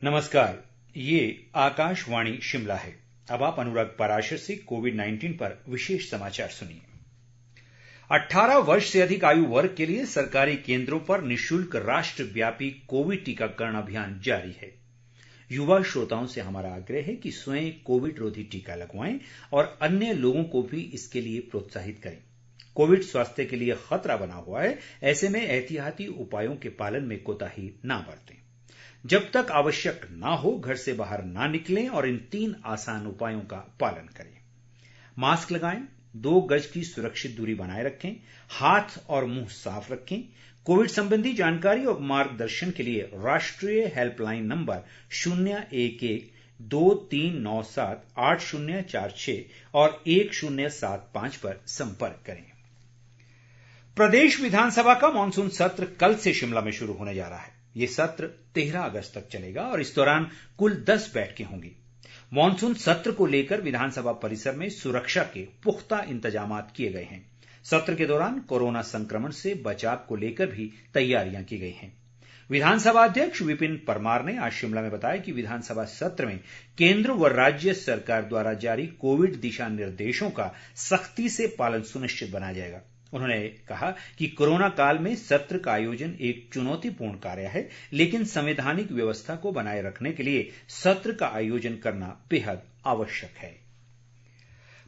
नमस्कार, ये आकाशवाणी शिमला है। अब आप अनुराग पराशर से कोविड-19 पर विशेष समाचार सुनिए। 18 वर्ष से अधिक आयु वर्ग के लिए सरकारी केंद्रों पर निःशुल्क राष्ट्रव्यापी कोविड टीकाकरण अभियान जारी है। युवा श्रोताओं से हमारा आग्रह है कि स्वयं कोविड रोधी टीका लगवाएं और अन्य लोगों को भी इसके लिए प्रोत्साहित करें। कोविड स्वास्थ्य के लिए खतरा बना हुआ है, ऐसे में एहतियाती उपायों के पालन में कोताही ना बरतें। जब तक आवश्यक ना हो, घर से बाहर ना निकलें और इन 3 आसान उपायों का पालन करें। मास्क लगाएं, 2 गज की सुरक्षित दूरी बनाए रखें, हाथ और मुंह साफ रखें। कोविड संबंधी जानकारी और मार्गदर्शन के लिए राष्ट्रीय हेल्पलाइन नंबर 011-2397-8046 और 1075 पर संपर्क करें। प्रदेश विधानसभा का मानसून सत्र कल से शिमला में शुरू होने जा रहा है। ये सत्र 13 अगस्त तक चलेगा और इस दौरान कुल 10 बैठकें होंगी। मानसून सत्र को लेकर विधानसभा परिसर में सुरक्षा के पुख्ता इंतजाम किए गए हैं। सत्र के दौरान कोरोना संक्रमण से बचाव को लेकर भी तैयारियां की गई हैं। विधानसभा अध्यक्ष विपिन परमार ने आज शिमला में बताया कि विधानसभा सत्र में केंद्र व राज्य सरकार द्वारा जारी कोविड दिशा निर्देशों का सख्ती से पालन सुनिश्चित बनाया जाएगा। उन्होंने कहा कि कोरोना काल में सत्र का आयोजन एक चुनौतीपूर्ण कार्य है, लेकिन संवैधानिक व्यवस्था को बनाए रखने के लिए सत्र का आयोजन करना बेहद आवश्यक है।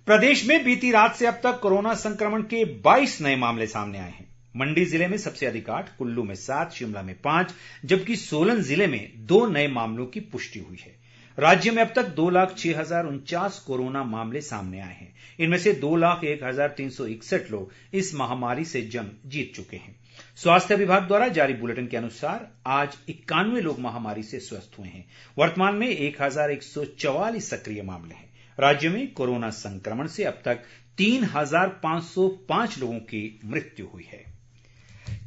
प्रदेश में बीती रात से अब तक कोरोना संक्रमण के 22 नए मामले सामने आए हैं। मंडी जिले में सबसे अधिक 8, कुल्लू में 7, शिमला में 5, जबकि सोलन जिले में 2 नए मामलों की पुष्टि हुई है। राज्य में अब तक 2,06,049 कोरोना मामले सामने आए हैं। इनमें से 2,01,361 लोग इस महामारी से जंग जीत चुके हैं। स्वास्थ्य विभाग द्वारा जारी बुलेटिन के अनुसार आज 91 लोग महामारी से स्वस्थ हुए हैं। वर्तमान में 1,144 सक्रिय मामले हैं। राज्य में कोरोना संक्रमण से अब तक 3,505 लोगों की मृत्यु हुई है।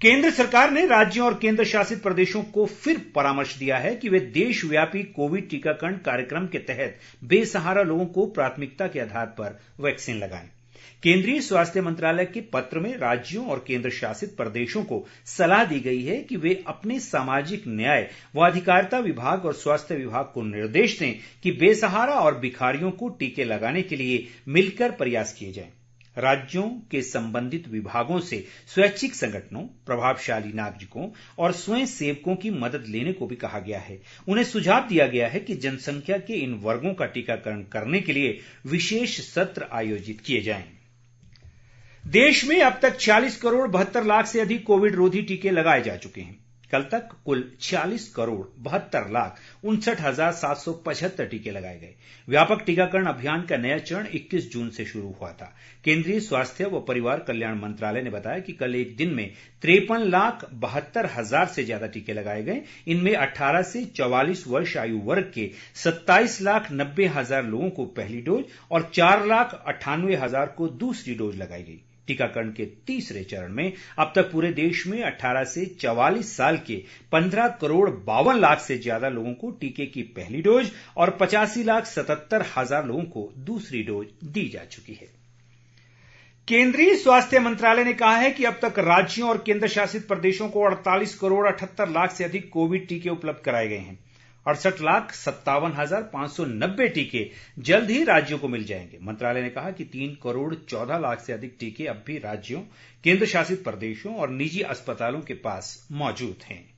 केंद्र सरकार ने राज्यों और केंद्र शासित प्रदेशों को फिर परामर्श दिया है कि वे देशव्यापी कोविड टीकाकरण कार्यक्रम के तहत बेसहारा लोगों को प्राथमिकता के आधार पर वैक्सीन लगाएं। केंद्रीय स्वास्थ्य मंत्रालय के पत्र में राज्यों और केंद्र शासित प्रदेशों को सलाह दी गई है कि वे अपने सामाजिक न्याय व अधिकारिता विभाग और स्वास्थ्य विभाग को निर्देश दें कि बेसहारा और भिखारियों को टीके लगाने के लिए मिलकर प्रयास किए जाएं। राज्यों के संबंधित विभागों से स्वैच्छिक संगठनों, प्रभावशाली नागरिकों और स्वयं सेवकों की मदद लेने को भी कहा गया है। उन्हें सुझाव दिया गया है कि जनसंख्या के इन वर्गों का टीकाकरण करने के लिए विशेष सत्र आयोजित किए जाएं। देश में अब तक 46 करोड़ 72 लाख से अधिक कोविड रोधी टीके लगाए जा चुके हैं। कल तक कुल 46 करोड़ 72 लाख 59,775 टीके लगाए गए। व्यापक टीकाकरण अभियान का नया चरण 21 जून से शुरू हुआ था। केंद्रीय स्वास्थ्य व परिवार कल्याण मंत्रालय ने बताया कि कल एक दिन में 53,72,000 से ज्यादा टीके लगाए गए। इनमें 18 से 44 वर्ष आयु वर्ग के 27,90,000 लोगों को पहली डोज और 4,98,000 को दूसरी डोज लगाई गई। टीकाकरण के तीसरे चरण में अब तक पूरे देश में 18 से 44 साल के 15 करोड़ 52 लाख से ज्यादा लोगों को टीके की पहली डोज और 85,77,000 लोगों को दूसरी डोज दी जा चुकी है। केंद्रीय स्वास्थ्य मंत्रालय ने कहा है कि अब तक राज्यों और केंद्र शासित प्रदेशों को 48 करोड़ 78 लाख से अधिक कोविड टीके उपलब्ध कराए गए हैं। 68,57,590 टीके जल्द ही राज्यों को मिल जाएंगे। मंत्रालय ने कहा कि 3 करोड़ 14 लाख से अधिक टीके अब भी राज्यों, केंद्र शासित प्रदेशों और निजी अस्पतालों के पास मौजूद हैं।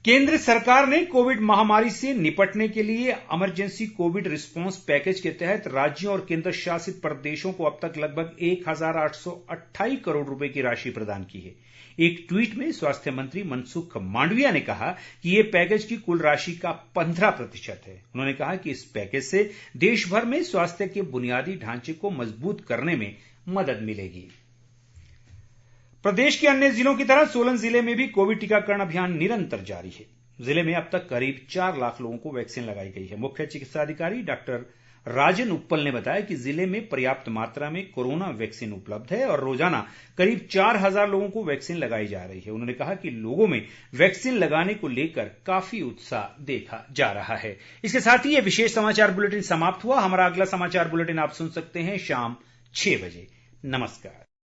केंद्र सरकार ने कोविड महामारी से निपटने के लिए इमरजेंसी कोविड रिस्पांस पैकेज के तहत राज्यों और केंद्र शासित प्रदेशों को अब तक लगभग 1,828 करोड़ रुपए की राशि प्रदान की है। एक ट्वीट में स्वास्थ्य मंत्री मनसुख मांडविया ने कहा कि ये पैकेज की कुल राशि का 15% है। उन्होंने कहा कि इस पैकेज से देश भर में स्वास्थ्य के बुनियादी ढांचे को मजबूत करने में मदद मिलेगी। प्रदेश के अन्य जिलों की तरह सोलन जिले में भी कोविड टीकाकरण अभियान निरंतर जारी है। जिले में अब तक करीब 4 लाख लोगों को वैक्सीन लगाई गई है। मुख्य चिकित्सा अधिकारी डॉक्टर राजन उप्पल ने बताया कि जिले में पर्याप्त मात्रा में कोरोना वैक्सीन उपलब्ध है और रोजाना करीब 4,000 लोगों को वैक्सीन लगाई जा रही है। उन्होंने कहा कि लोगों में वैक्सीन लगाने को लेकर काफी उत्साह देखा जा रहा है। इसके साथ ही ये विशेष समाचार बुलेटिन समाप्त हुआ। हमारा अगला समाचार बुलेटिन आप सुन सकते हैं शाम 6 बजे। नमस्कार।